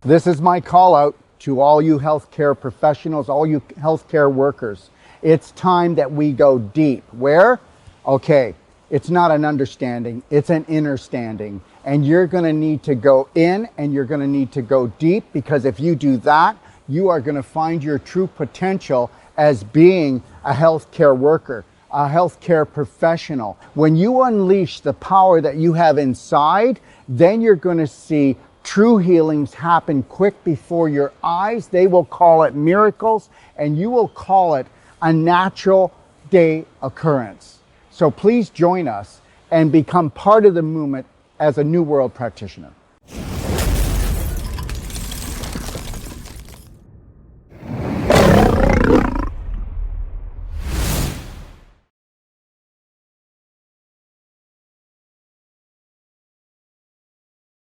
This is my call out to all you healthcare professionals, all you healthcare workers. It's time that we go deep. Where? Okay, it's not an understanding, it's an understanding. And you're gonna need to go in and you're gonna need to go deep, because if you do that, you are gonna find your true potential as being a healthcare worker, a healthcare professional. When you unleash the power that you have inside, then you're gonna see true healings happen quick before your eyes. They will call it miracles, and you will call it a natural day occurrence. So please join us and become part of the movement as a New World practitioner.